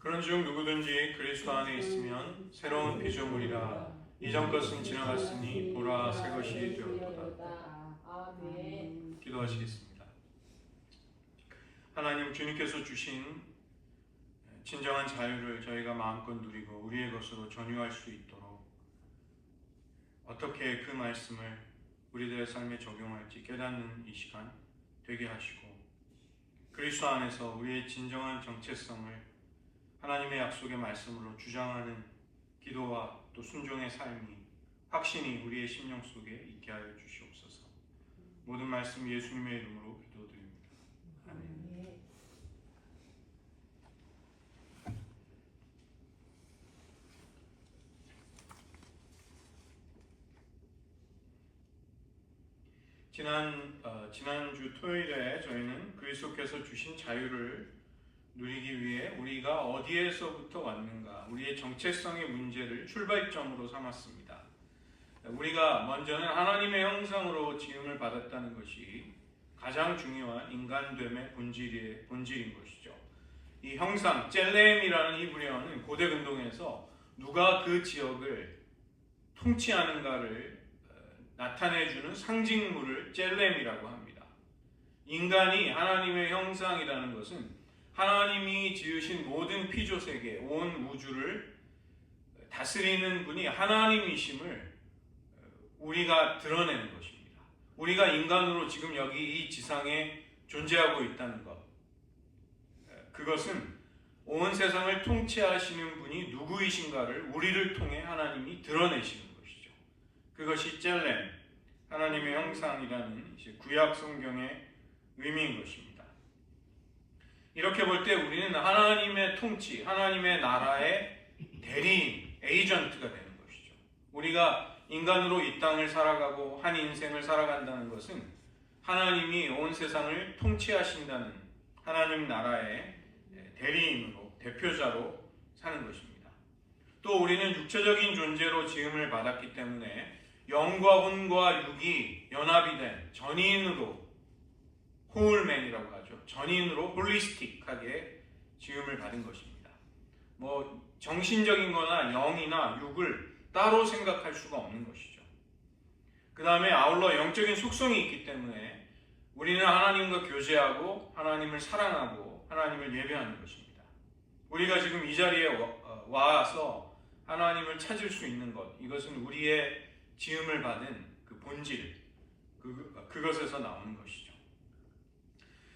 그런즉 누구든지 그리스도 안에 있으면 새로운 피조물이라 이전 것은 지나갔으니 보라 새 것이 되었도다. 아멘. 기도하시겠습니다. 하나님, 주님께서 주신 진정한 자유를 저희가 마음껏 누리고 우리의 것으로 전유할 수 있도록 어떻게 그 말씀을 우리들의 삶에 적용할지 깨닫는 이 시간 되게 하시고, 그리스도 안에서 우리의 진정한 정체성을 하나님의 약속의 말씀으로 주장하는 기도와 또 순종의 삶이, 확신이 우리의 심령 속에 있게 하여 주시옵소서. 모든 말씀 예수님의 이름으로 기도드립니다. 아멘. 지난주 토요일에 저희는 그리스도께서 주신 자유를 누리기 위해 우리가 어디에서부터 왔는가, 우리의 정체성의 문제를 출발점으로 삼았습니다. 우리가 먼저는 하나님의 형상으로 지음을 받았다는 것이 가장 중요한 인간됨의 본질인 것이죠. 이 형상, 젤렘이라는 히브리어는 고대 근동에서 누가 그 지역을 통치하는가를 나타내주는 상징물을 젤렘이라고 합니다. 인간이 하나님의 형상이라는 것은 하나님이 지으신 모든 피조세계, 온 우주를 다스리는 분이 하나님이심을 우리가 드러내는 것입니다. 우리가 인간으로 지금 여기 이 지상에 존재하고 있다는 것, 그것은 온 세상을 통치하시는 분이 누구이신가를 우리를 통해 하나님이 드러내시는 것이죠. 그것이 젤렘, 하나님의 형상이라는 구약 성경의 의미인 것입니다. 이렇게 볼 때 우리는 하나님의 통치, 하나님의 나라의 대리인, 에이전트가 되는 것이죠. 우리가 인간으로 이 땅을 살아가고 한 인생을 살아간다는 것은 하나님이 온 세상을 통치하신다는 하나님 나라의 대리인으로, 대표자로 사는 것입니다. 또 우리는 육체적인 존재로 지음을 받았기 때문에 영과 혼과 육이 연합이 된 전인으로, 홀맨이라고 하죠. 전인으로 홀리스틱하게 지음을 받은 것입니다. 정신적인 거나 영이나 육을 따로 생각할 수가 없는 것이죠. 그 다음에 아울러 영적인 속성이 있기 때문에 우리는 하나님과 교제하고 하나님을 사랑하고 하나님을 예배하는 것입니다. 우리가 지금 이 자리에 와서 하나님을 찾을 수 있는 것, 이것은 우리의 지음을 받은 그 본질, 그것에서 나오는 것이죠.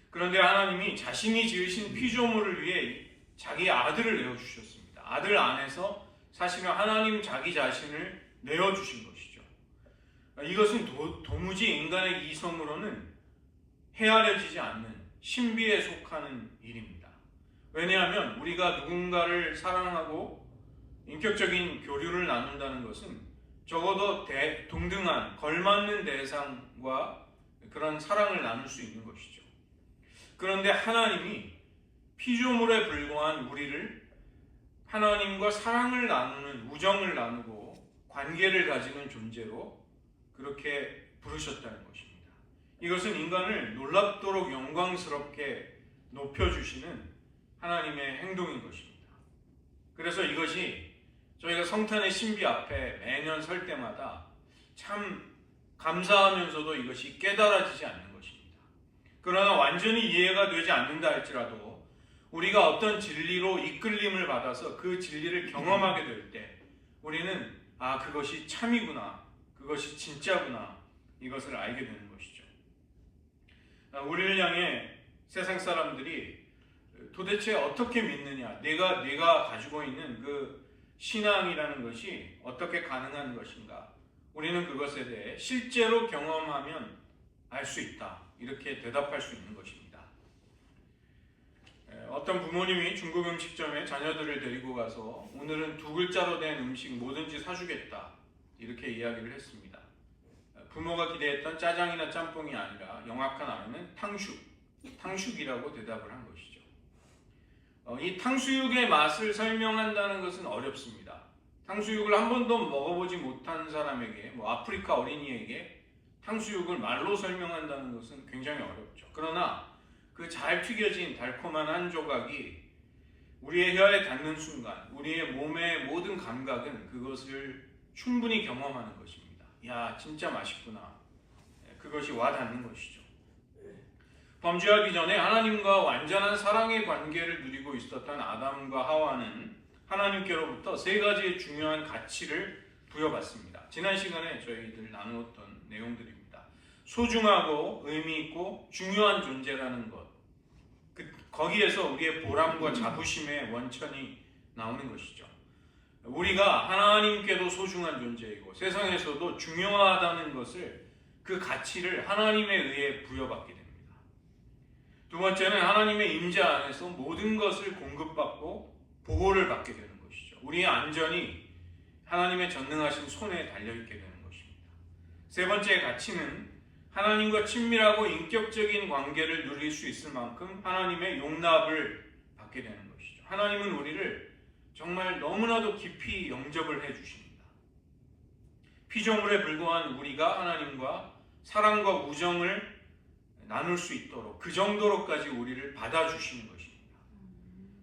그런데 하나님이 자신이 지으신 피조물을 위해 자기 아들을 내어주셨습니다. 아들 안에서 사실은 하나님 자기 자신을 내어주신 것이죠. 이것은 도무지 인간의 이성으로는 헤아려지지 않는 신비에 속하는 일입니다. 왜냐하면 우리가 누군가를 사랑하고 인격적인 교류를 나눈다는 것은 적어도 동등한, 걸맞는 대상과 그런 사랑을 나눌 수 있는 것이죠. 그런데 하나님이 피조물에 불과한 우리를 하나님과 사랑을 나누는, 우정을 나누고 관계를 가지는 존재로 그렇게 부르셨다는 것입니다. 이것은 인간을 놀랍도록 영광스럽게 높여주시는 하나님의 행동인 것입니다. 그래서 이것이 저희가 성탄의 신비 앞에 매년 설 때마다 참 감사하면서도 이것이 깨달아지지 않는 것입니다. 그러나 완전히 이해가 되지 않는다 할지라도 우리가 어떤 진리로 이끌림을 받아서 그 진리를 경험하게 될 때 우리는 그것이 참이구나, 그것이 진짜구나, 이것을 알게 되는 것이죠. 우리를 향해 세상 사람들이 도대체 어떻게 믿느냐, 내가 가지고 있는 그 신앙이라는 것이 어떻게 가능한 것인가, 우리는 그것에 대해 실제로 경험하면 알 수 있다, 이렇게 대답할 수 있는 것입니다. 어떤 부모님이 중국 음식점에 자녀들을 데리고 가서 오늘은 2글자로 된 음식 뭐든지 사주겠다, 이렇게 이야기를 했습니다. 부모가 기대했던 짜장이나 짬뽕이 아니라 영악한 아내는 탕수육이라고 대답을 한 것이죠. 이 탕수육의 맛을 설명한다는 것은 어렵습니다. 탕수육을 한 번도 먹어보지 못한 사람에게, 아프리카 어린이에게 탕수육을 말로 설명한다는 것은 굉장히 어렵죠. 그러나 그 잘 튀겨진 달콤한 한 조각이 우리의 혀에 닿는 순간 우리의 몸의 모든 감각은 그것을 충분히 경험하는 것입니다. 야, 진짜 맛있구나. 그것이 와닿는 것이죠. 범죄하기 전에 하나님과 완전한 사랑의 관계를 누리고 있었던 아담과 하와는 하나님께로부터 세 가지의 중요한 가치를 부여받습니다. 지난 시간에 저희들 나누었던 내용들입니다. 소중하고 의미 있고 중요한 존재라는 것. 거기에서 우리의 보람과 자부심의 원천이 나오는 것이죠. 우리가 하나님께도 소중한 존재이고 세상에서도 중요하다는 것을, 그 가치를 하나님에 의해 부여받게 됩니다. 두 번째는 하나님의 임재 안에서 모든 것을 공급받고 보호를 받게 되는 것이죠. 우리의 안전이 하나님의 전능하신 손에 달려있게 되는 것입니다. 세 번째 가치는 하나님과 친밀하고 인격적인 관계를 누릴 수 있을 만큼 하나님의 용납을 받게 되는 것이죠. 하나님은 우리를 정말 너무나도 깊이 영접을 해주십니다. 피조물에 불과한 우리가 하나님과 사랑과 우정을 나눌 수 있도록 그 정도로까지 우리를 받아주시는 것입니다.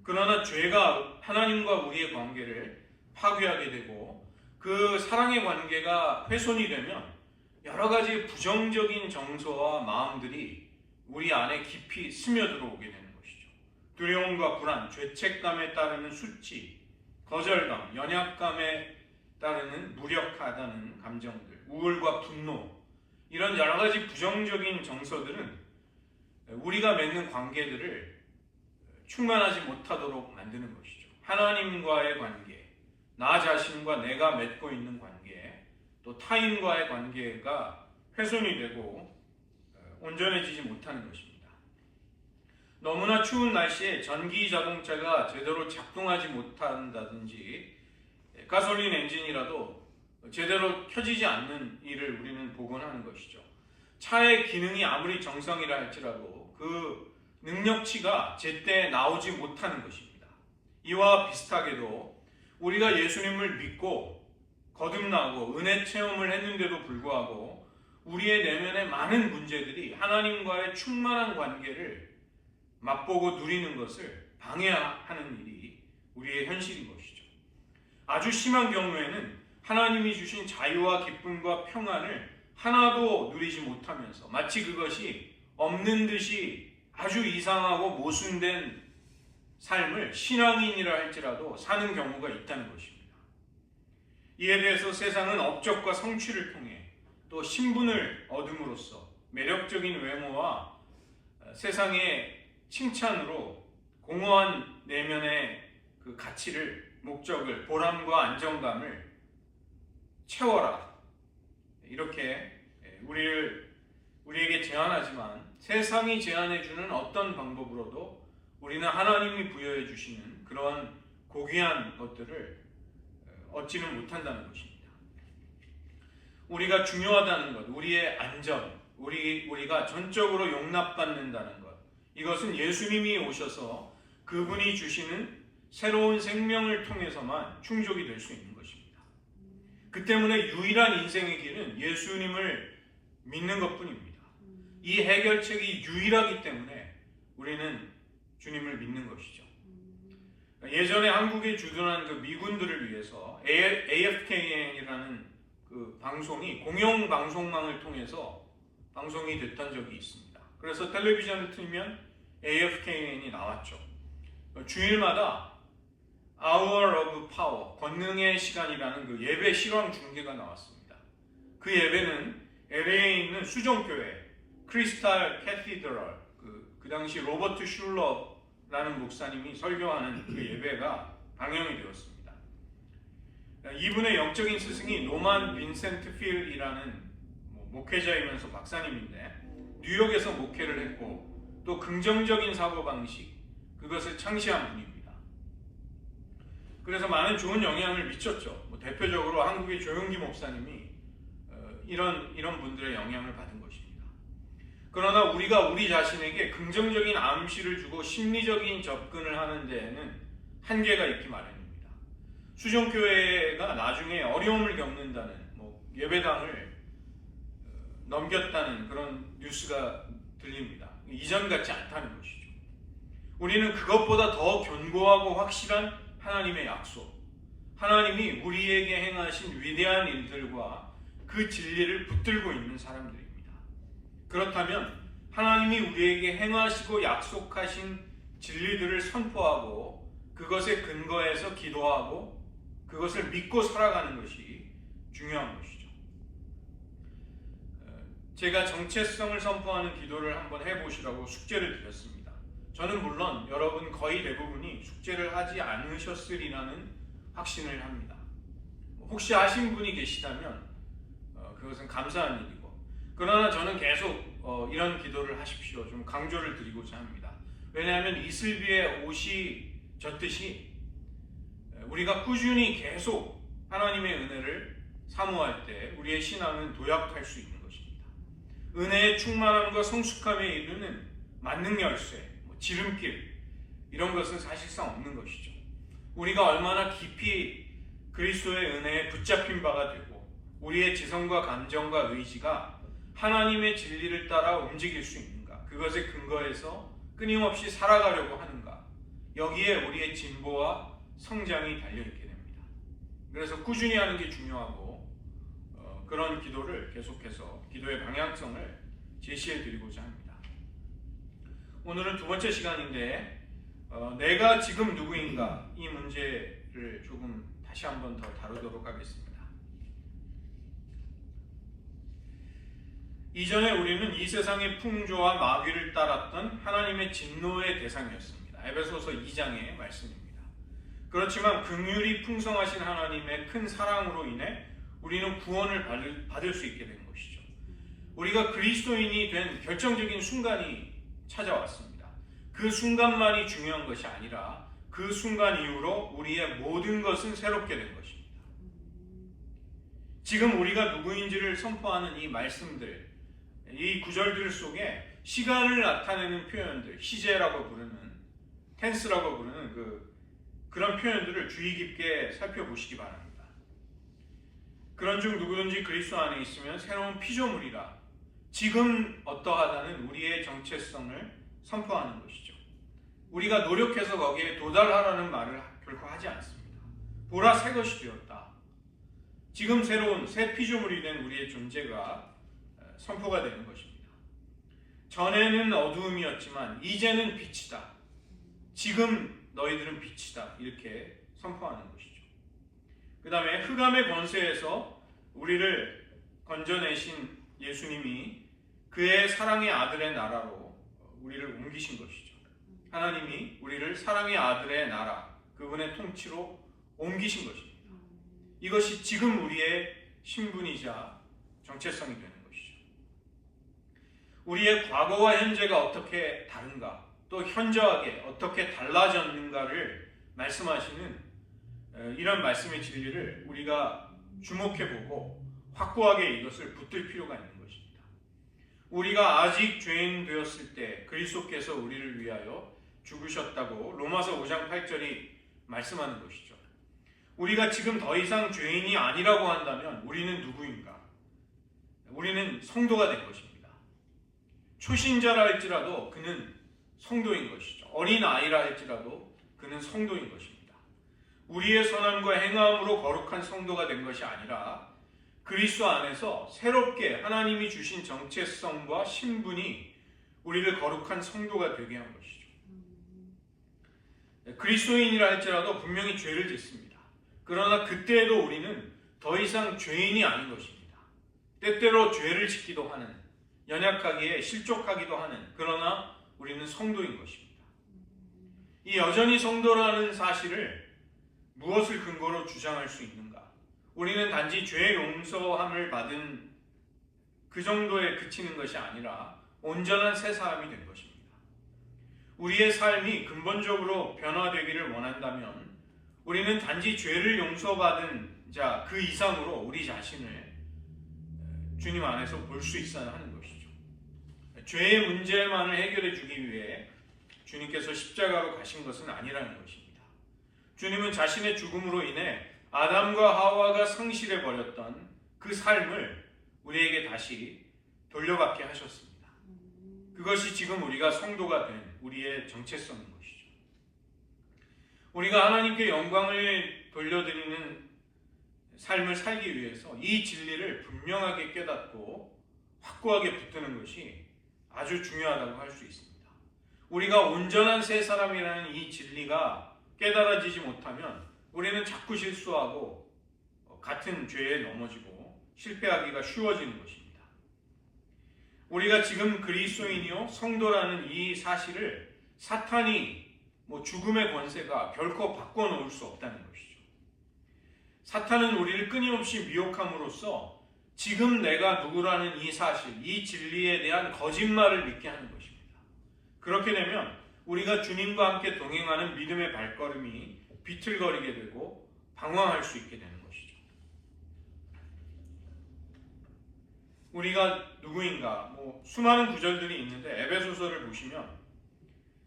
그러나 죄가 하나님과 우리의 관계를 파괴하게 되고 그 사랑의 관계가 훼손이 되면 여러 가지 부정적인 정서와 마음들이 우리 안에 깊이 스며들어오게 되는 것이죠. 두려움과 불안, 죄책감에 따르는 수치, 거절감, 연약감에 따르는 무력하다는 감정들, 우울과 분노, 이런 여러 가지 부정적인 정서들은 우리가 맺는 관계들을 충만하지 못하도록 만드는 것이죠. 하나님과의 관계, 나 자신과 내가 맺고 있는 관계, 또 타인과의 관계가 훼손이 되고 온전해지지 못하는 것입니다. 너무나 추운 날씨에 전기 자동차가 제대로 작동하지 못한다든지 가솔린 엔진이라도 제대로 켜지지 않는 일을 우리는 보곤 하는 것이죠. 차의 기능이 아무리 정상이라 할지라도 그 능력치가 제때 나오지 못하는 것입니다. 이와 비슷하게도 우리가 예수님을 믿고 거듭나고 은혜 체험을 했는데도 불구하고 우리의 내면의 많은 문제들이 하나님과의 충만한 관계를 맛보고 누리는 것을 방해하는 일이 우리의 현실인 것이죠. 아주 심한 경우에는 하나님이 주신 자유와 기쁨과 평안을 하나도 누리지 못하면서 마치 그것이 없는 듯이 아주 이상하고 모순된 삶을 신앙인이라 할지라도 사는 경우가 있다는 것입니다. 이에 대해서 세상은 업적과 성취를 통해 또 신분을 얻음으로써 매력적인 외모와 세상의 칭찬으로 공허한 내면의 그 가치를, 목적을, 보람과 안정감을 채워라, 이렇게 우리에게 제안하지만 세상이 제안해주는 어떤 방법으로도 우리는 하나님이 부여해 주시는 그런 고귀한 것들을 얻지는 못한다는 것입니다. 우리가 중요하다는 것, 우리의 안전, 우리가 전적으로 용납받는다는 것, 이것은 예수님이 오셔서 그분이 주시는 새로운 생명을 통해서만 충족이 될 수 있는 것입니다. 그 때문에 유일한 인생의 길은 예수님을 믿는 것뿐입니다. 이 해결책이 유일하기 때문에 우리는 주님을 믿는 것이죠. 예전에 한국에 주둔한 그 미군들을 위해서 AFKN이라는 그 방송이 공영 방송망을 통해서 방송이 됐던 적이 있습니다. 그래서 텔레비전을 틀면 AFKN이 나왔죠. 주일마다 Hour of Power, 권능의 시간이라는 그 예배 실황 중계가 나왔습니다. 그 예배는 LA에 있는 수정교회 크리스탈 캐티드럴, 그 당시 로버트 슐러라는 목사님이 설교하는 그 예배가 방영이 되었습니다. 이분의 영적인 스승이 노만 빈센트 필이라는 목회자이면서 박사님인데 뉴욕에서 목회를 했고 또 긍정적인 사고방식, 그것을 창시한 분입니다. 그래서 많은 좋은 영향을 미쳤죠. 대표적으로 한국의 조용기 목사님이 이런 분들의 영향을 받은 것입니다. 그러나 우리가 우리 자신에게 긍정적인 암시를 주고 심리적인 접근을 하는 데에는 한계가 있기 마련입니다. 수정교회가 나중에 어려움을 겪는다는, 예배당을 넘겼다는 그런 뉴스가 들립니다. 이전 같지 않다는 것이죠. 우리는 그것보다 더 견고하고 확실한 하나님의 약속, 하나님이 우리에게 행하신 위대한 일들과 그 진리를 붙들고 있는 사람들입니다. 그렇다면 하나님이 우리에게 행하시고 약속하신 진리들을 선포하고 그것에 근거해서 기도하고 그것을 믿고 살아가는 것이 중요한 것이죠. 제가 정체성을 선포하는 기도를 한번 해보시라고 숙제를 드렸습니다. 저는 물론 여러분 거의 대부분이 숙제를 하지 않으셨으리라는 확신을 합니다. 혹시 하신 분이 계시다면 그것은 감사한 일이고, 그러나 저는 계속 이런 기도를 하십시오. 좀 강조를 드리고자 합니다. 왜냐하면 이슬비의 옷이 젖듯이 우리가 꾸준히 계속 하나님의 은혜를 사모할 때 우리의 신앙은 도약할 수 있는 것입니다. 은혜의 충만함과 성숙함에 이르는 만능 열쇠, 지름길, 이런 것은 사실상 없는 것이죠. 우리가 얼마나 깊이 그리스도의 은혜에 붙잡힌 바가 되고 우리의 지성과 감정과 의지가 하나님의 진리를 따라 움직일 수 있는가, 그것에 근거해서 끊임없이 살아가려고 하는가, 여기에 우리의 진보와 성장이 달려있게 됩니다. 그래서 꾸준히 하는 게 중요하고 그런 기도를 계속해서 기도의 방향성을 제시해 드리고자 합니다. 오늘은 두 번째 시간인데 내가 지금 누구인가, 이 문제를 조금 다시 한번 더 다루도록 하겠습니다. 이전에 우리는 이 세상의 풍조와 마귀를 따랐던 하나님의 진노의 대상이었습니다. 에베소서 2장의 말씀입니다. 그렇지만 긍휼이 풍성하신 하나님의 큰 사랑으로 인해 우리는 구원을 받을 수 있게 된 것이죠. 우리가 그리스도인이 된 결정적인 순간이 찾아왔습니다. 그 순간만이 중요한 것이 아니라 그 순간 이후로 우리의 모든 것은 새롭게 된 것입니다. 지금 우리가 누구인지를 선포하는 이 말씀들, 이 구절들 속에 시간을 나타내는 표현들, 시제라고 부르는, 텐스라고 부르는 그런 표현들을 주의 깊게 살펴보시기 바랍니다. 그런 중 누구든지 그리스도 안에 있으면 새로운 피조물이라, 지금 어떠하다는 우리의 정체성을 선포하는 것이죠. 우리가 노력해서 거기에 도달하라는 말을 결코 하지 않습니다. 보라, 새 것이 되었다. 지금 새로운 새 피조물이 된 우리의 존재가 선포가 되는 것입니다. 전에는 어두움이었지만 이제는 빛이다. 지금 너희들은 빛이다. 이렇게 선포하는 것이죠. 그 다음에 흑암의 권세에서 우리를 건져내신 예수님이 그의 사랑의 아들의 나라로 우리를 옮기신 것이죠. 하나님이 우리를 사랑의 아들의 나라, 그분의 통치로 옮기신 것입니다. 이것이 지금 우리의 신분이자 정체성이 되는 것이죠. 우리의 과거와 현재가 어떻게 다른가, 또 현저하게 어떻게 달라졌는가를 말씀하시는 이런 말씀의 진리를 우리가 주목해보고 확고하게 이것을 붙들 필요가 있는 것입니다. 우리가 아직 죄인 되었을 때 그리스도께서 우리를 위하여 죽으셨다고 로마서 5장 8절이 말씀하는 것이죠. 우리가 지금 더 이상 죄인이 아니라고 한다면 우리는 누구인가? 우리는 성도가 된 것입니다. 초신자라 할지라도 그는 성도인 것이죠. 어린 아이라 할지라도 그는 성도인 것입니다. 우리의 선함과 행함으로 거룩한 성도가 된 것이 아니라 그리스도 안에서 새롭게 하나님이 주신 정체성과 신분이 우리를 거룩한 성도가 되게 한 것이죠. 그리스도인이라 할지라도 분명히 죄를 짓습니다. 그러나 그때에도 우리는 더 이상 죄인이 아닌 것입니다. 때때로 죄를 짓기도 하는, 연약하기에 실족하기도 하는, 그러나 우리는 성도인 것입니다. 이 여전히 성도라는 사실을 무엇을 근거로 주장할 수 있는가? 우리는 단지 죄 용서함을 받은 그 정도에 그치는 것이 아니라 온전한 새 사람이 된 것입니다. 우리의 삶이 근본적으로 변화되기를 원한다면 우리는 단지 죄를 용서받은 자 그 이상으로 우리 자신을 주님 안에서 볼 수 있어야 하는 것이죠. 죄의 문제만을 해결해 주기 위해 주님께서 십자가로 가신 것은 아니라는 것입니다. 주님은 자신의 죽음으로 인해 아담과 하와가 상실해 버렸던 그 삶을 우리에게 다시 돌려받게 하셨습니다. 그것이 지금 우리가 성도가 된 우리의 정체성인 것이죠. 우리가 하나님께 영광을 돌려드리는 삶을 살기 위해서 이 진리를 분명하게 깨닫고 확고하게 붙드는 것이 아주 중요하다고 할 수 있습니다. 우리가 온전한 새 사람이라는 이 진리가 깨달아지지 못하면 우리는 자꾸 실수하고 같은 죄에 넘어지고 실패하기가 쉬워지는 것입니다. 우리가 지금 그리스도인이요 성도라는 이 사실을 사탄이 죽음의 권세가 결코 바꿔놓을 수 없다는 것이죠. 사탄은 우리를 끊임없이 미혹함으로써 지금 내가 누구라는 이 사실, 이 진리에 대한 거짓말을 믿게 하는 것입니다. 그렇게 되면 우리가 주님과 함께 동행하는 믿음의 발걸음이 비틀거리게 되고 방황할 수 있게 되는 것이죠. 우리가 누구인가? 수많은 구절들이 있는데 에베소서를 보시면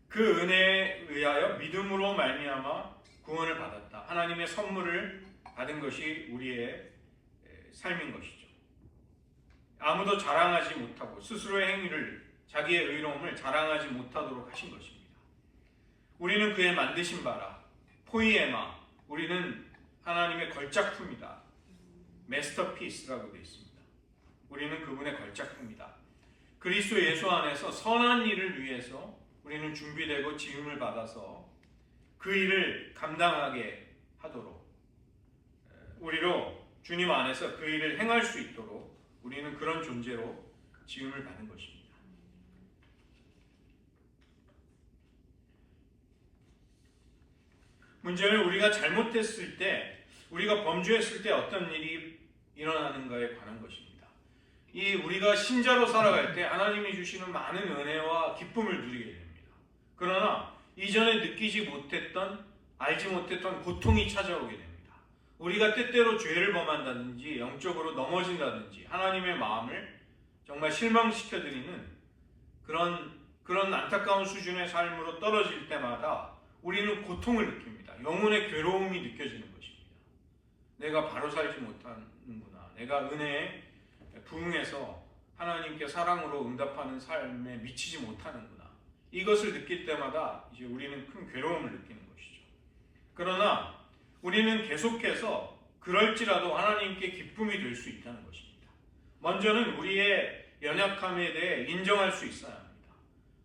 그 은혜에 의하여 믿음으로 말미암아 구원을 받았다. 하나님의 선물을 받은 것이 우리의 삶인 것이죠. 아무도 자랑하지 못하고 스스로의 행위를, 자기의 의로움을 자랑하지 못하도록 하신 것입니다. 우리는 그의 만드신 바라, 포이에마, 우리는 하나님의 걸작품이다. 마스터피스라고 되어 있습니다. 우리는 그분의 걸작품이다. 그리스도 예수 안에서 선한 일을 위해서 우리는 준비되고 지음을 받아서 그 일을 감당하게 하도록, 우리로 주님 안에서 그 일을 행할 수 있도록 우리는 그런 존재로 지음을 받은 것입니다. 문제는 우리가 잘못했을 때, 우리가 범죄했을 때 어떤 일이 일어나는가에 관한 것입니다. 우리가 신자로 살아갈 때 하나님이 주시는 많은 은혜와 기쁨을 누리게 됩니다. 그러나 이전에 느끼지 못했던, 알지 못했던 고통이 찾아오게 됩니다. 우리가 때때로 죄를 범한다든지 영적으로 넘어진다든지 하나님의 마음을 정말 실망시켜드리는 그런 안타까운 수준의 삶으로 떨어질 때마다 우리는 고통을 느낍니다. 영혼의 괴로움이 느껴지는 것입니다. 내가 바로 살지 못하는구나. 내가 은혜에 부응해서 하나님께 사랑으로 응답하는 삶에 미치지 못하는구나. 이것을 느낄 때마다 이제 우리는 큰 괴로움을 느끼는 것이죠. 그러나 우리는 계속해서 그럴지라도 하나님께 기쁨이 될 수 있다는 것입니다. 먼저는 우리의 연약함에 대해 인정할 수 있어야 합니다.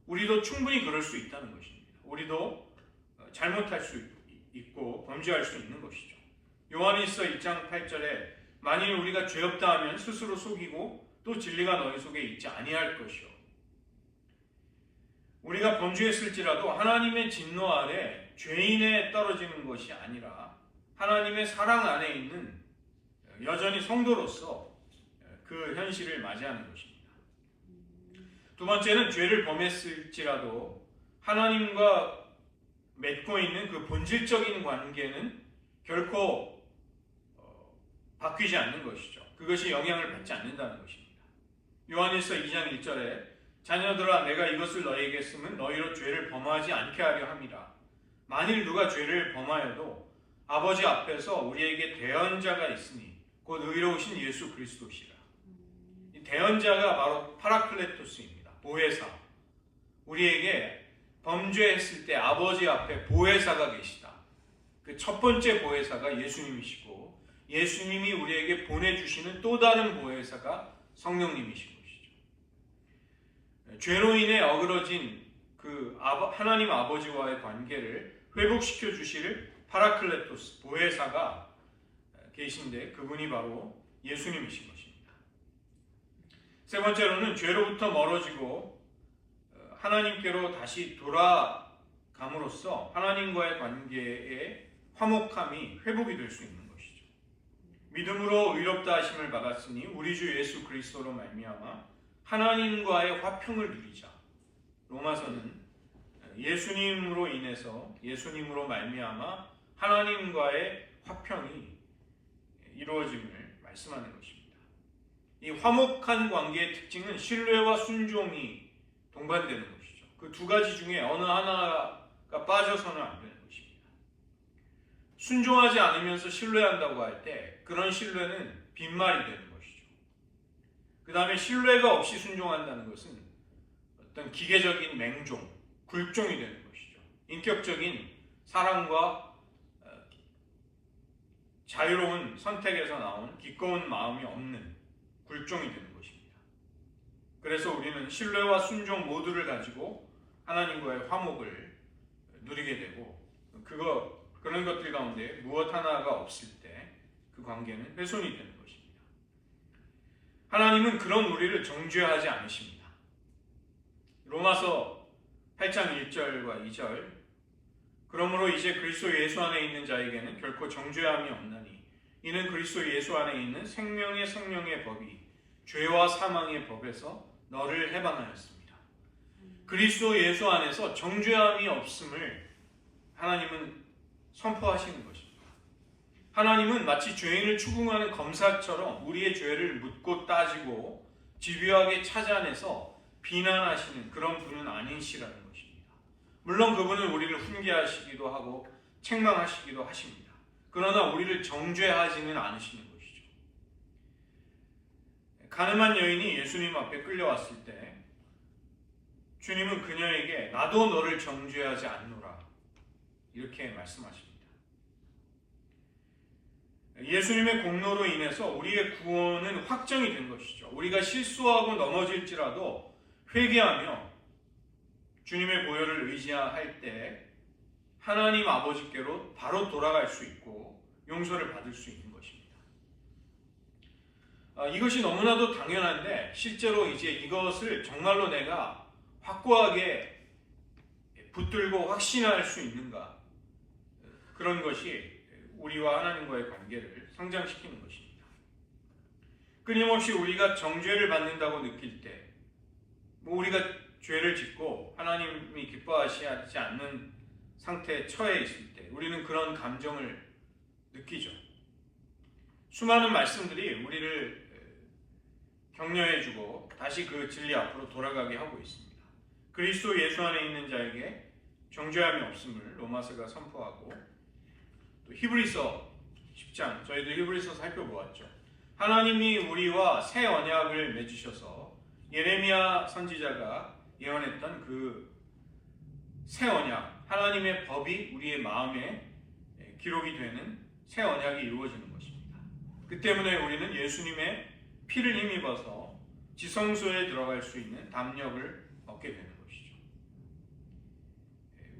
우리도 충분히 그럴 수 있다는 것입니다. 우리도 잘못할 수 있고 범죄할 수 있는 것이죠. 요한일서 1장 8절에 만일 우리가 죄 없다 하면 스스로 속이고 또 진리가 너희 속에 있지 아니할 것이요. 우리가 범죄했을지라도 하나님의 진노 아래 죄인에 떨어지는 것이 아니라 하나님의 사랑 안에 있는 여전히 성도로서 그 현실을 맞이하는 것입니다. 두 번째는 죄를 범했을지라도 하나님과 맺고 있는 그 본질적인 관계는 결코 바뀌지 않는 것이죠. 그것이 영향을 받지 않는다는 것입니다. 요한일서 2장 1절에 자녀들아 내가 이것을 너희에게 쓰면 너희로 죄를 범하지 않게 하려 함이라. 만일 누가 죄를 범하여도 아버지 앞에서 우리에게 대언자가 있으니 곧 의로우신 예수 그리스도시라. 이 대언자가 바로 파라클레토스입니다. 보혜사. 우리에게 범죄했을 때 아버지 앞에 보혜사가 계시다. 그 첫 번째 보혜사가 예수님이시고 예수님이 우리에게 보내주시는 또 다른 보혜사가 성령님이신 것이죠. 죄로 인해 어그러진 그 하나님 아버지와의 관계를 회복시켜 주실 파라클레토스, 보혜사가 계신데 그분이 바로 예수님이신 것입니다. 세 번째로는 죄로부터 멀어지고 하나님께로 다시 돌아감으로써 하나님과의 관계의 화목함이 회복이 될 수 있는 것이죠. 믿음으로 의롭다 하심을 받았으니 우리 주 예수 그리스도로 말미암아 하나님과의 화평을 누리자. 로마서는 예수님으로 인해서 예수님으로 말미암아 하나님과의 화평이 이루어짐을 말씀하는 것입니다. 이 화목한 관계의 특징은 신뢰와 순종이 동반되는 것이죠. 그 두 가지 중에 어느 하나가 빠져서는 안 되는 것입니다. 순종하지 않으면서 신뢰한다고 할 때 그런 신뢰는 빈말이 되는 것이죠. 그 다음에 신뢰가 없이 순종한다는 것은 어떤 기계적인 맹종, 굴종이 되는 것이죠. 인격적인 사랑과 자유로운 선택에서 나온 기꺼운 마음이 없는 굴종이 되는 것입니다. 그래서 우리는 신뢰와 순종 모두를 가지고 하나님과의 화목을 누리게 되고 그런 것들 가운데 무엇 하나가 없을 때 그 관계는 훼손이 되는 것입니다. 하나님은 그런 우리를 정죄하지 않으십니다. 로마서 8장 1절과 2절 그러므로 이제 그리스도 예수 안에 있는 자에게는 결코 정죄함이 없나니 이는 그리스도 예수 안에 있는 생명의 성령의 법이 죄와 사망의 법에서 너를 해방하였습니다. 그리스도 예수 안에서 정죄함이 없음을 하나님은 선포하시는 것입니다. 하나님은 마치 죄인을 추궁하는 검사처럼 우리의 죄를 묻고 따지고 집요하게 찾아내서 비난하시는 그런 분은 아니시라는 것입니다. 물론 그분은 우리를 훈계하시기도 하고 책망하시기도 하십니다. 그러나 우리를 정죄하지는 않으시는 것이죠. 가늠한 여인이 예수님 앞에 끌려왔을 때 주님은 그녀에게 나도 너를 정죄하지 않노라 이렇게 말씀하십니다. 예수님의 공로로 인해서 우리의 구원은 확정이 된 것이죠. 우리가 실수하고 넘어질지라도 회개하며 주님의 보혈을 의지할 때 하나님 아버지께로 바로 돌아갈 수 있고 용서를 받을 수 있는 것입니다. 이것이 너무나도 당연한데 실제로 이제 이것을 정말로 내가 확고하게 붙들고 확신할 수 있는가? 그런 것이 우리와 하나님과의 관계를 성장시키는 것입니다. 끊임없이 우리가 정죄를 받는다고 느낄 때, 우리가 죄를 짓고 하나님이 기뻐하시지 않는 상태에 처해 있을 때 우리는 그런 감정을 느끼죠. 수많은 말씀들이 우리를 격려해주고 다시 그 진리 앞으로 돌아가게 하고 있습니다. 그리스도 예수 안에 있는 자에게 정죄함이 없음을 로마서가 선포하고 또 히브리서 10장 저희도 히브리서 살펴보았죠. 하나님이 우리와 새 언약을 맺으셔서 예레미야 선지자가 예언했던 그 새 언약, 하나님의 법이 우리의 마음에 기록이 되는 새 언약이 이루어지는 것입니다. 그 때문에 우리는 예수님의 피를 힘입어서 지성소에 들어갈 수 있는 담력을 얻게 되는 것이죠.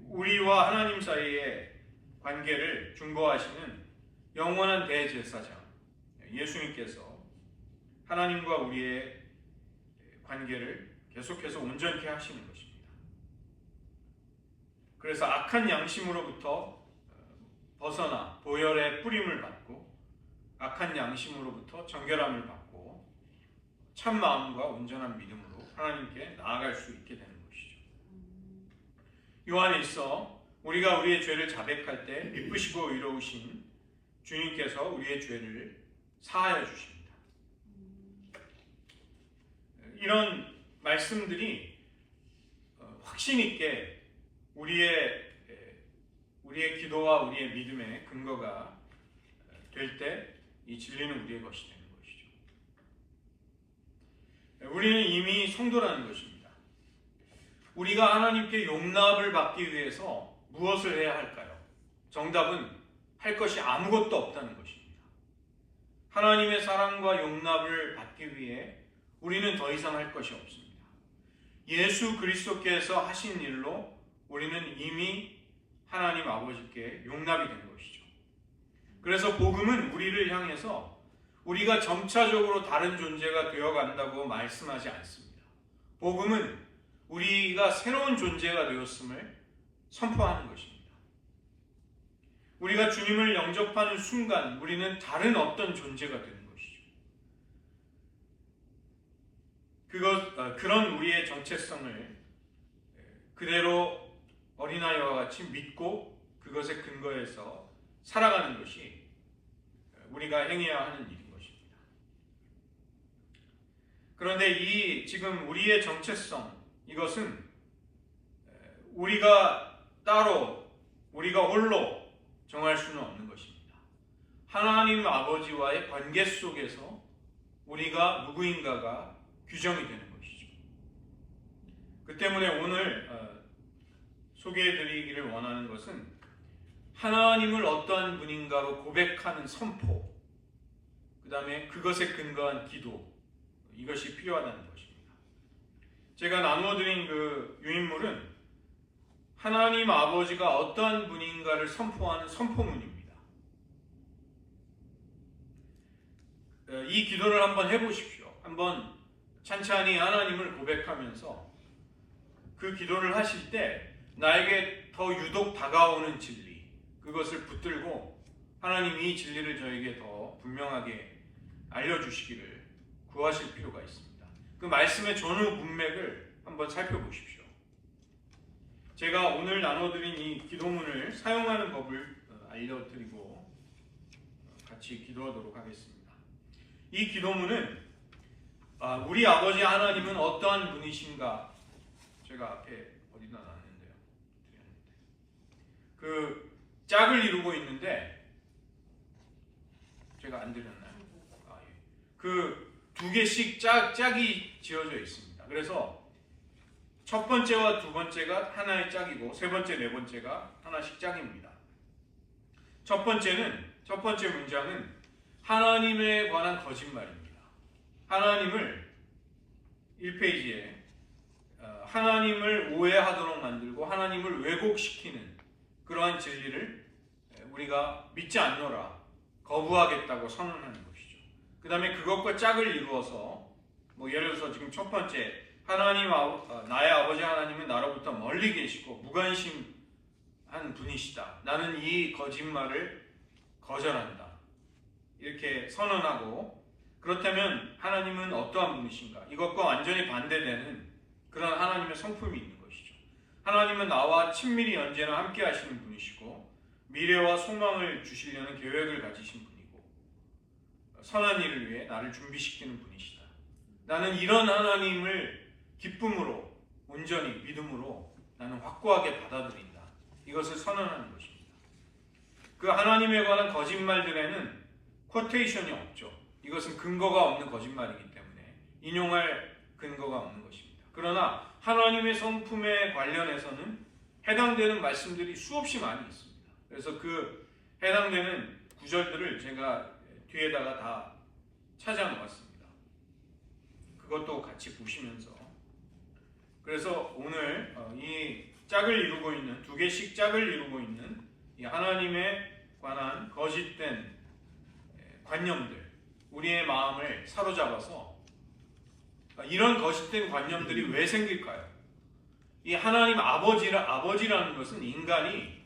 우리와 하나님 사이의 관계를 중보하시는 영원한 대제사장 예수님께서 하나님과 우리의 관계를 계속해서 온전케 하시는 것입니다. 그래서 악한 양심으로부터 벗어나 보혈의 뿌림을 받고 악한 양심으로부터 정결함을 받고 참 마음과 온전한 믿음으로 하나님께 나아갈 수 있게 되는 것이죠. 요한일서 우리가 우리의 죄를 자백할 때 미쁘시고 의로우신 주님께서 우리의 죄를 사하여 주십니다. 이런 말씀들이 확신 있게 우리의 기도와 우리의 믿음의 근거가 될 때 이 진리는 우리의 것이 되는 것이죠. 우리는 이미 성도라는 것입니다. 우리가 하나님께 용납을 받기 위해서 무엇을 해야 할까요? 정답은 할 것이 아무것도 없다는 것입니다. 하나님의 사랑과 용납을 받기 위해 우리는 더 이상 할 것이 없습니다. 예수 그리스도께서 하신 일로 우리는 이미 하나님 아버지께 용납이 된 것이죠. 그래서 복음은 우리를 향해서 우리가 점차적으로 다른 존재가 되어간다고 말씀하지 않습니다. 복음은 우리가 새로운 존재가 되었음을 선포하는 것입니다. 우리가 주님을 영접하는 순간 우리는 다른 어떤 존재가 되는 것이죠. 그런 우리의 정체성을 그대로 어린아이와 같이 믿고 그것에 근거해서 살아가는 것이 우리가 행해야 하는 일인 것입니다. 그런데 지금 우리의 정체성 이것은 우리가 따로 우리가 홀로 정할 수는 없는 것입니다. 하나님 아버지와의 관계 속에서 우리가 누구인가가 규정이 되는 것이죠. 그 때문에 오늘 소개해드리기를 원하는 것은 하나님을 어떠한 분인가로 고백하는 선포, 그 다음에 그것에 근거한 기도, 이것이 필요하다는 것입니다. 제가 나누어드린 그 유인물은 하나님 아버지가 어떠한 분인가를 선포하는 선포문입니다. 이 기도를 한번 해보십시오. 한번 찬찬히 하나님을 고백하면서 그 기도를 하실 때 나에게 더 유독 다가오는 진리, 그것을 붙들고 하나님이 이 진리를 저에게 더 분명하게 알려주시기를 구하실 필요가 있습니다. 그 말씀의 전후 문맥을 한번 살펴보십시오. 제가 오늘 나눠드린 이 기도문을 사용하는 법을 알려드리고 같이 기도하도록 하겠습니다. 이 기도문은 우리 아버지 하나님은 어떠한 분이신가, 제가 앞에 어디다 놨는데요. 그 짝을 이루고 있는데 제가 안 드렸나요? 예. 그 두 개씩 짝이 지어져 있습니다. 그래서 첫 번째와 두 번째가 하나의 짝이고 세 번째, 네 번째가 하나씩 짝입니다. 첫 번째 문장은 하나님에 관한 거짓말입니다. 하나님을 1페이지에 하나님을 오해하도록 만들고 하나님을 왜곡시키는 그러한 진리를 우리가 믿지 않노라, 거부하겠다고 선언하는 것이죠. 그 다음에 그것과 짝을 이루어서 예를 들어서 지금 첫 번째, 나의 아버지 하나님은 나로부터 멀리 계시고 무관심한 분이시다. 나는 이 거짓말을 거절한다. 이렇게 선언하고, 그렇다면 하나님은 어떠한 분이신가? 이것과 완전히 반대되는 그런 하나님의 성품이 있는 것이죠. 하나님은 나와 친밀히 언제나 함께 하시는 분이시고 미래와 소망을 주시려는 계획을 가지신 분이고 선한 일을 위해 나를 준비시키는 분이시다. 나는 이런 하나님을 기쁨으로, 온전히 믿음으로 나는 확고하게 받아들인다. 이것을 선언하는 것입니다. 그 하나님에 관한 거짓말들에는 쿼테이션이 없죠. 이것은 근거가 없는 거짓말이기 때문에 인용할 근거가 없는 것입니다. 그러나 하나님의 성품에 관련해서는 해당되는 말씀들이 수없이 많이 있습니다. 그래서 그 해당되는 구절들을 제가 뒤에다가 다 찾아 놓았습니다. 그것도 같이 보시면서, 그래서 오늘 이 짝을 이루고 있는, 두 개씩 짝을 이루고 있는 이 하나님에 관한 거짓된 관념들, 우리의 마음을 사로잡아서 이런 거짓된 관념들이 왜 생길까요? 이 하나님 아버지라는 것은 인간이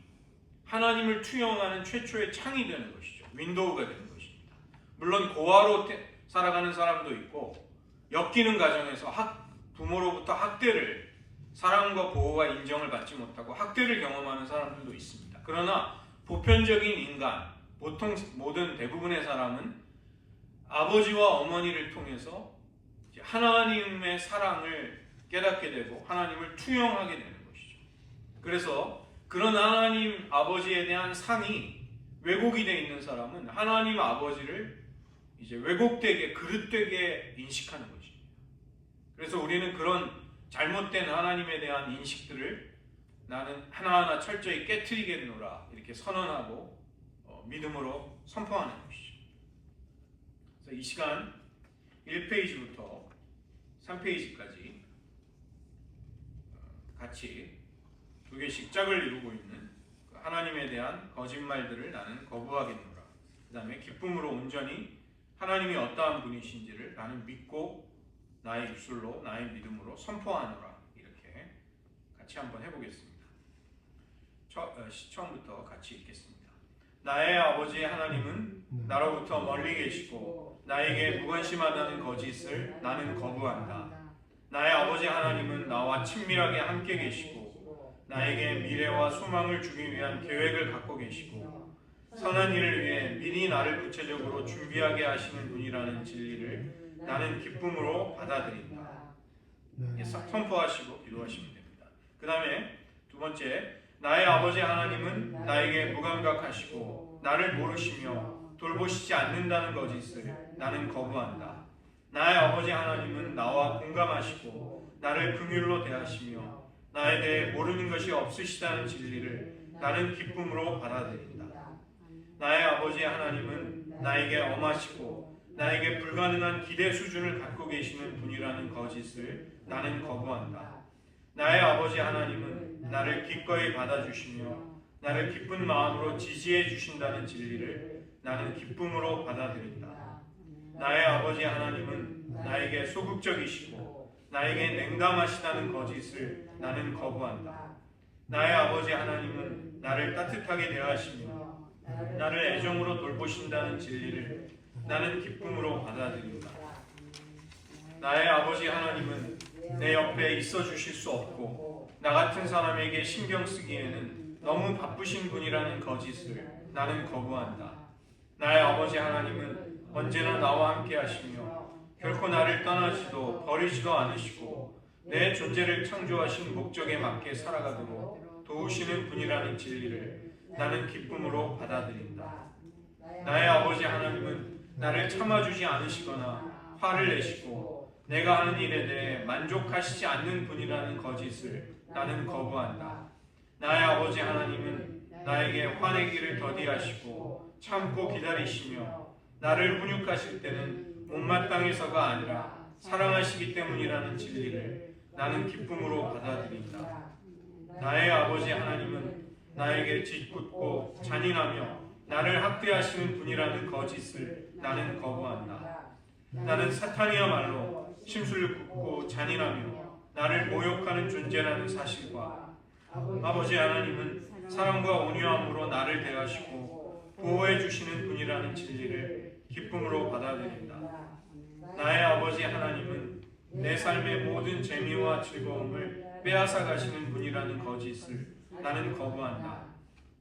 하나님을 투영하는 최초의 창이 되는 것이죠. 윈도우가 되는 것입니다. 물론 고아로 살아가는 사람도 있고 엮이는 가정에서 부모로부터 학대를, 사랑과 보호와 인정을 받지 못하고 학대를 경험하는 사람들도 있습니다. 그러나 보편적인 인간, 보통 대부분의 사람은 아버지와 어머니를 통해서 하나님의 사랑을 깨닫게 되고 하나님을 투영하게 되는 것이죠. 그래서 그런 하나님 아버지에 대한 상이 왜곡이 되어 있는 사람은 하나님 아버지를 이제 왜곡되게, 그릇되게 인식하는 것입니다. 그래서 우리는 그런 잘못된 하나님에 대한 인식들을 나는 하나하나 철저히 깨트리겠노라 이렇게 선언하고 믿음으로 선포하는 것이죠. 그래서 이 시간 1페이지부터 3페이지까지 같이 두 개씩 짝을 이루고 있는 하나님에 대한 거짓말들을 나는 거부하겠노라. 그 다음에 기쁨으로 온전히 하나님이 어떠한 분이신지를 나는 믿고 나의 입술로, 나의 믿음으로 선포하노라. 이렇게 같이 한번 해보겠습니다. 처음부터 같이 읽겠습니다. 나의 아버지 하나님은 나로부터 멀리 계시고 나에게 무관심하다는 거짓을 나는 거부한다. 나의 아버지 하나님은 나와 친밀하게 함께 계시고 나에게 미래와 소망을 주기 위한 계획을 갖고 계시고 선한 일을 위해 미리 나를 구체적으로 준비하게 하시는 분이라는 진리를 나는 기쁨으로 받아들인다. 선포하시고 기도하시면 됩니다. 그 다음에 두 번째, 나의 아버지 하나님은 나에게 무감각하시고 나를 모르시며 돌보시지 않는다는 거짓을 나는 거부한다. 나의 아버지 하나님은 나와 공감하시고 나를 긍휼로 대하시며 나에 대해 모르는 것이 없으시다는 진리를 나는 기쁨으로 받아들인다. 나의 아버지 하나님은 나에게 엄하시고 나에게 불가능한 기대 수준을 갖고 계시는 분이라는 거짓을 나는 거부한다. 나의 아버지 하나님은 나를 기꺼이 받아주시며 나를 기쁜 마음으로 지지해 주신다는 진리를 나는 기쁨으로 받아들인다. 나의 아버지 하나님은 나에게 소극적이시고 나에게 냉담하시다는 거짓을 나는 거부한다. 나의 아버지 하나님은 나를 따뜻하게 대하시며 나를 애정으로 돌보신다는 진리를 나는 기쁨으로 받아들인다. 나의 아버지 하나님은 내 옆에 있어 주실 수 없고 나 같은 사람에게 신경 쓰기에는 너무 바쁘신 분이라는 거짓을 나는 거부한다. 나의 아버지 하나님은 언제나 나와 함께 하시며 결코 나를 떠나지도 버리지도 않으시고 내 존재를 창조하신 목적에 맞게 살아가도록 도우시는 분이라는 진리를 나는 기쁨으로 받아들인다. 나의 아버지 하나님은 나를 참아주지 않으시거나 화를 내시고 내가 하는 일에 대해 만족하시지 않는 분이라는 거짓을 나는 거부한다. 나의 아버지 하나님은 나에게 화내기를 더디하시고 참고 기다리시며 나를 훈육하실 때는 못마땅해서가 아니라 사랑하시기 때문이라는 진리를 나는 기쁨으로 받아들인다. 나의 아버지 하나님은 나에게 짓궂고 잔인하며 나를 학대하시는 분이라는 거짓을 나는 거부한다. 나는 사탄이야말로 심술을 굽고 잔인하며 나를 모욕하는 존재라는 사실과 아버지 하나님은 사랑과 온유함으로 나를 대하시고 보호해 주시는 분이라는 진리를 기쁨으로 받아들인다. 나의 아버지 하나님은 내 삶의 모든 재미와 즐거움을 빼앗아 가시는 분이라는 거짓을 나는 거부한다.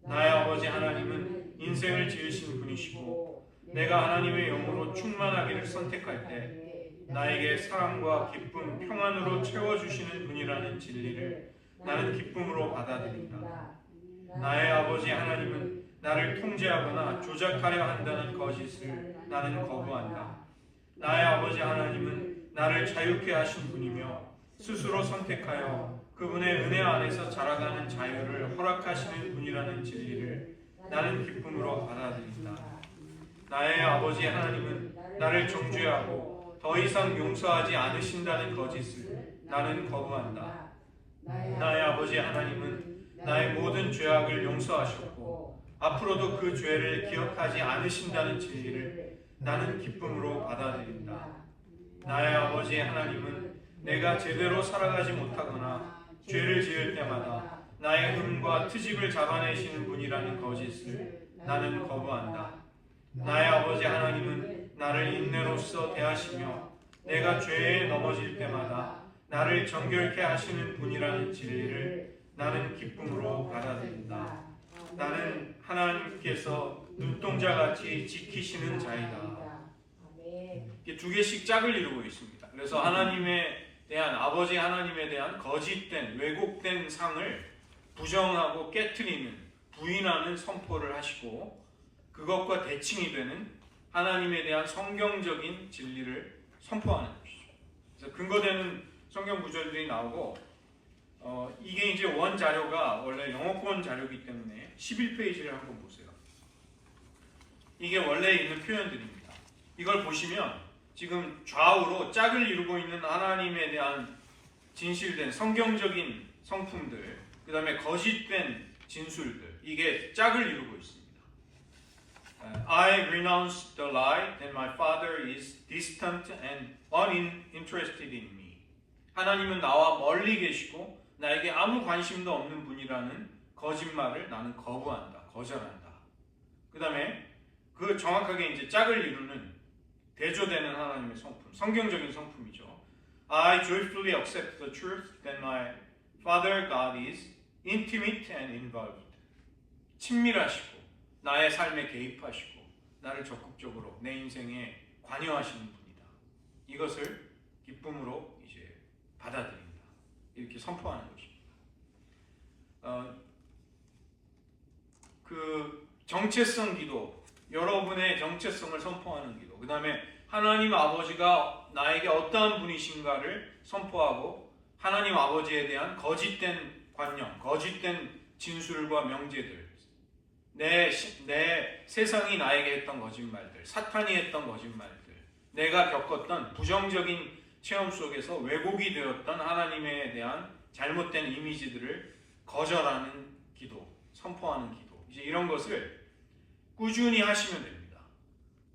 나의 아버지 하나님은 인생을 지으신 분이시고 내가 하나님의 영으로 충만하기를 선택할 때 나에게 사랑과 기쁨, 평안으로 채워주시는 분이라는 진리를 나는 기쁨으로 받아들인다. 나의 아버지 하나님은 나를 통제하거나 조작하려 한다는 거짓을 나는 거부한다. 나의 아버지 하나님은 나를 자유케 하신 분이며 스스로 선택하여 그분의 은혜 안에서 자라가는 자유를 허락하시는 분이라는 진리를 나는 기쁨으로 받아들인다. 나의 아버지 하나님은 나를 정죄하고 더 이상 용서하지 않으신다는 거짓을 나는 거부한다. 나의 아버지 하나님은 나의 모든 죄악을 용서하셨고 앞으로도 그 죄를 기억하지 않으신다는 진리를 나는 기쁨으로 받아들인다. 나의 아버지 하나님은 내가 제대로 살아가지 못하거나 죄를 지을 때마다 나의 흠과 트집을 잡아내시는 분이라는 거짓을 나는 거부한다. 나의 아버지 하나님은 나를 인내로써 대하시며 내가 죄에 넘어질 때마다 나를 정결케 하시는 분이라는 진리를 나는 기쁨으로 받아들인다. 나는 하나님께서 눈동자같이 지키시는 자이다. 이게 두 개씩 짝을 이루고 있습니다. 그래서 하나님에 대한 아버지 하나님에 대한 거짓된 왜곡된 상을 부정하고 깨트리는 부인하는 선포를 하시고 그것과 대칭이 되는 하나님에 대한 성경적인 진리를 선포하는 것이죠. 그래서 근거되는 성경 구절들이 나오고 이게 이제 원 자료가 원래 영어권 자료이기 때문에 11페이지를 한번 보세요. 이게 원래 있는 표현들입니다. 이걸 보시면 지금 좌우로 짝을 이루고 있는 하나님에 대한 진실된 성경적인 성품들, 그 다음에 거짓된 진술들, 이게 짝을 이루고 있습니다. I renounce the lie that my father is distant and uninterested in me. 하나님은 나와 멀리 계시고 나에게 아무 관심도 없는 분이라는 거짓말을 나는 거부한다, 거절한다. 그 다음에 그 정확하게 이제 짝을 이루는 대조되는 하나님의 성품, 성경적인 성품이죠. I joyfully accept the truth that my Father God is intimate and involved. 친밀하시고 나의 삶에 개입하시고 나를 적극적으로 내 인생에 관여하시는 분이다. 이것을 기쁨으로 이제 받아들인다. 이렇게 선포하는 것입니다. 그 정체성 기도, 여러분의 정체성을 선포하는 기도, 그 다음에 하나님 아버지가 나에게 어떠한 분이신가를 선포하고 하나님 아버지에 대한 거짓된 관념, 거짓된 진술과 명제들, 내 세상이 나에게 했던 거짓말들, 사탄이 했던 거짓말들, 내가 겪었던 부정적인 체험 속에서 왜곡이 되었던 하나님에 대한 잘못된 이미지들을 거절하는 기도, 선포하는 기도, 이제 이런 것을 꾸준히 하시면 됩니다.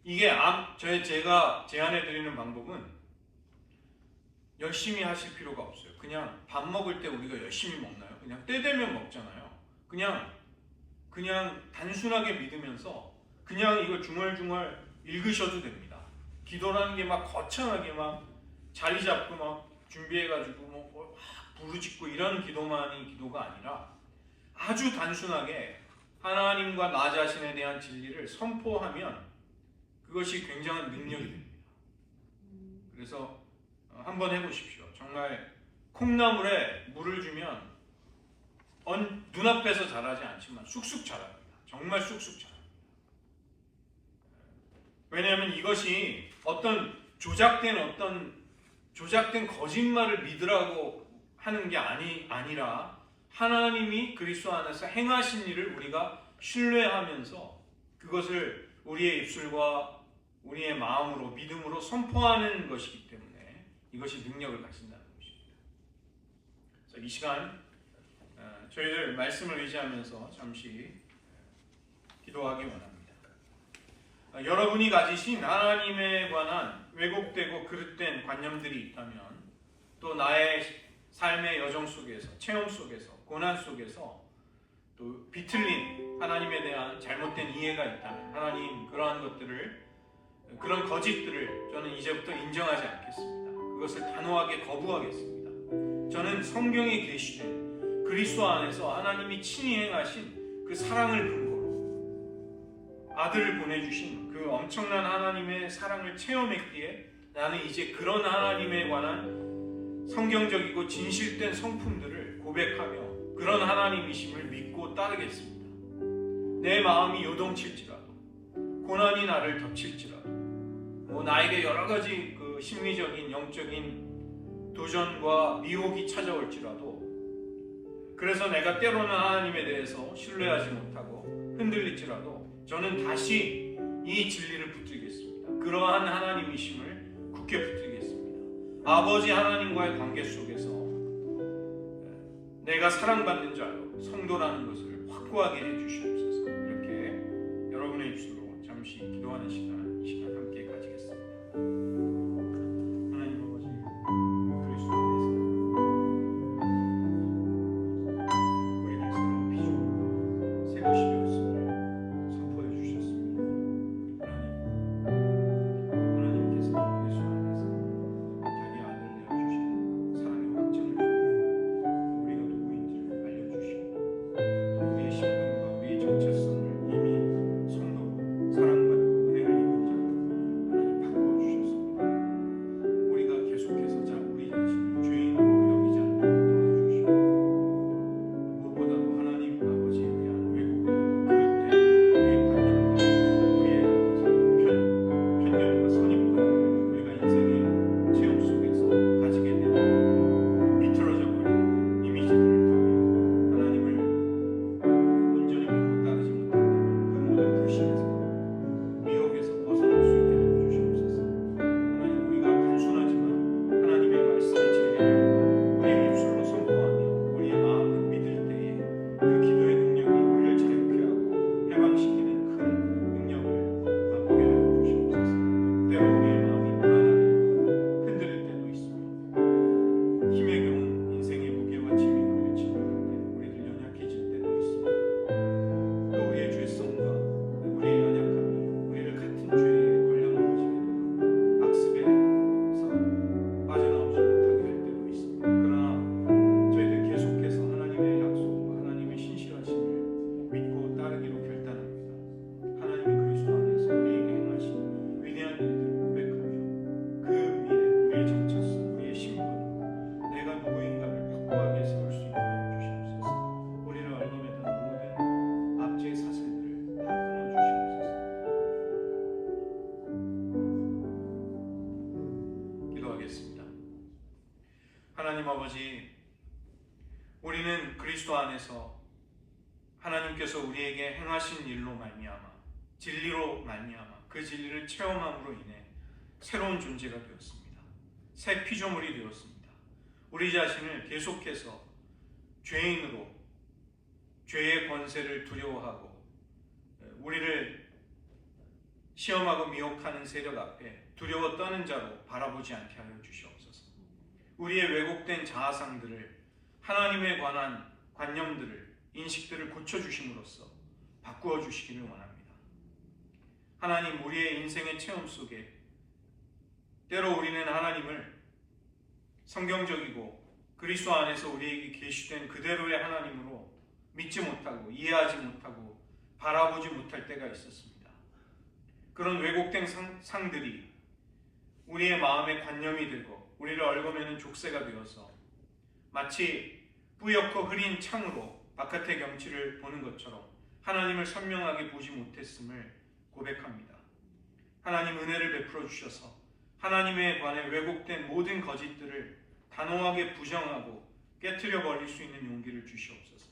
이게 제가 제안해 드리는 방법은 열심히 하실 필요가 없어요. 그냥 밥 먹을 때 우리가 열심히 먹나요? 그냥 때 되면 먹잖아요. 그냥 단순하게 믿으면서 그냥 이거 중얼중얼 읽으셔도 됩니다. 기도라는 게 막 거창하게 막 자리 잡고 막 준비해가지고 뭐 부르짖고 이런 기도만이 기도가 아니라 아주 단순하게 하나님과 나 자신에 대한 진리를 선포하면 그것이 굉장한 능력이 됩니다. 그래서 한번 해보십시오. 정말 콩나물에 물을 주면 눈앞에서 자라지 않지만 쑥쑥 자랍니다. 정말 쑥쑥 자랍니다. 왜냐하면 이것이 어떤 조작된 거짓말을 믿으라고 하는 게 아니라 하나님이 그리스도 안에서 행하신 일을 우리가 신뢰하면서 그것을 우리의 입술과 우리의 마음으로 믿음으로 선포하는 것이기 때문에 이것이 능력을 가진다는 것입니다. 그래서 이 시간 저희들 말씀을 의지하면서 잠시 기도하기 원합니다. 여러분이 가지신 하나님에 관한 왜곡되고 그릇된 관념들이 있다면, 또 나의 삶의 여정 속에서, 체험 속에서, 고난 속에서 또 비틀린 하나님에 대한 잘못된 이해가 있다면, 하나님 그러한 것들을, 그런 거짓들을 저는 이제부터 인정하지 않겠습니다. 그것을 단호하게 거부하겠습니다. 저는 성경에 계시된 그리스도 안에서 하나님이 친히 행하신 그 사랑을 근거로 아들을 보내주신 그 엄청난 하나님의 사랑을 체험했기에 나는 이제 그런 하나님에 관한 성경적이고 진실된 성품들을 고백하며 그런 하나님이심을 믿고 따르겠습니다. 내 마음이 요동칠지라도, 고난이 나를 덮칠지라도, 나에게 여러 가지 그 심리적인 영적인 도전과 미혹이 찾아올지라도, 그래서 내가 때로는 하나님에 대해서 신뢰하지 못하고 흔들릴지라도 저는 다시 이 진리를 붙들겠습니다. 그러한 하나님이심을 굳게 붙들겠습니다. 아버지 하나님과의 관계 속에서 내가 사랑받는 자요, 성도라는 것을 확고하게 해주시옵소서. 이렇게 여러분의 입술로 잠시 기도하는 시간, 이 시간 함께 가지겠습니다. 하나님 아버지, 그리스도 안에서 우리를 새롭히시고 새 것이 되었음을 선포해 주셨습니다. 하나님께서 그리스도 안에서 자기 아들을 내어주신 사랑의 확증을 통해 우리가 누구인지를 알려주시고, 또 우리의 신분과 우리의 정체성을 이미 성도로 사랑받고 은혜를 입은 자로 하나님 바꿔주셨습니다. 우리가 계속해서 우리 자신을 죄인으로 여기지 않도록 도와주시고, 무엇보다도 하나님 아버지에 대한 왜곡되고 그릇된 우리의 관념들, 우리의 편견과 선입관을 우리가 인생의 체험 속에서 가지게 되는 비틀어져 버린 이미지들을 통해 하나님을 온전히 믿고 따르지 못한다면 그 모든 불신에서, 미혹에서 벗어날 수 있게 하여 주시옵소서. 하나님, 우리가 단순하지만 하나님의 말씀의 진리를 우리의 입술로 선포하며 우리의 마음으로 믿을 때에 그 기도의 능력이 우리를 자유케 하고 해방시키는 큰 능력을 맛보게 하여 주시옵소서. 때로 우리의 마음이 불안하고 흔들릴 때도 있습니다. 힘에 겨운 인생의 무게와 짐이 짓누를 때 우리들 연약해질 때도 있습니다. 또 우리의 죄성과 우리의 연약함이 우리를 같은 죄에 걸려 넘어지게 되고 악습에서 빠져나오지 못하게 할 때도 있습니다. 그러나 저희들 계속해서 하나님의 약속과 하나님의 신실하심을 믿고 따르기로 결단합니다. 하나님이 그리스도 안에서 우리에게 행하신 위대한 일들을 고백하며 그 위에 우리의 정체성, 우리의 신분, 내가 누구인가를 확고하게 세울 수 있게 하여 주시옵소서. 우리를 얽어매던 모든 압제의 사슬들을 다 끊어주시옵소서. 기도하겠습니다. 하나님 아버지, 우리는 그리스도 안에서 그리스도께서 우리에게 행하신 일로 말미암아, 진리로 말미암아 그 진리를 체험함으로 인해 새로운 존재가 되었습니다. 새 피조물이 되었습니다. 우리 자신을 계속해서 죄인으로, 죄의 권세를 두려워하고 우리를 시험하고 미혹하는 세력 앞에 두려워 떠는 자로 바라보지 않게 하여 주시옵소서. 우리의 왜곡된 자아상들을, 하나님에 관한 관념들을, 인식들을 고쳐주심으로써 바꾸어 주시기를 원합니다. 하나님, 우리의 인생의 체험 속에 때로 우리는 하나님을 성경적이고 그리스도 안에서 우리에게 계시된 그대로의 하나님으로 믿지 못하고 이해하지 못하고 바라보지 못할 때가 있었습니다. 그런 왜곡된 상들이 우리의 마음의 관념이 되고 우리를 얽어매는 족쇄가 되어서 마치 뿌옇고 흐린 창으로 바깥의 경치를 보는 것처럼 하나님을 선명하게 보지 못했음을 고백합니다. 하나님, 은혜를 베풀어 주셔서 하나님에 관해 왜곡된 모든 거짓들을 단호하게 부정하고 깨트려 버릴 수 있는 용기를 주시옵소서.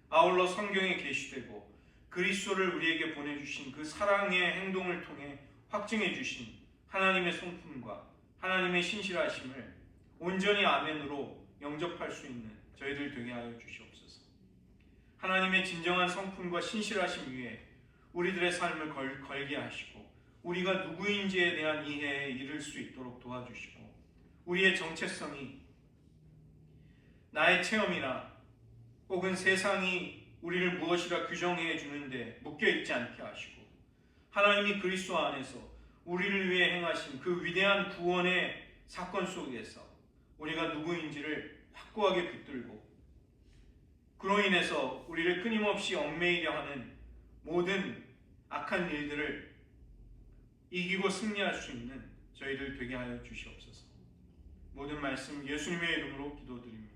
아울러 성경에 계시되고 그리스도를 우리에게 보내주신 그 사랑의 행동을 통해 확증해 주신 하나님의 성품과 하나님의 신실하심을 온전히 아멘으로 영접할 수 있는 저희들 되게 하여 주시옵소서. 하나님의 진정한 성품과 신실하심 위에 우리들의 삶을 걸게 하시고 우리가 누구인지에 대한 이해에 이를 수 있도록 도와주시고 우리의 정체성이 나의 체험이나 혹은 세상이 우리를 무엇이라 규정해 주는데 묶여있지 않게 하시고 하나님이 그리스도 안에서 우리를 위해 행하신 그 위대한 구원의 사건 속에서 우리가 누구인지를 확고하게 붙들고 그로 인해서 우리를 끊임없이 얽매이려 하는 모든 악한 일들을 이기고 승리할 수 있는 저희들 되게 하여 주시옵소서. 모든 말씀 예수님의 이름으로 기도드립니다.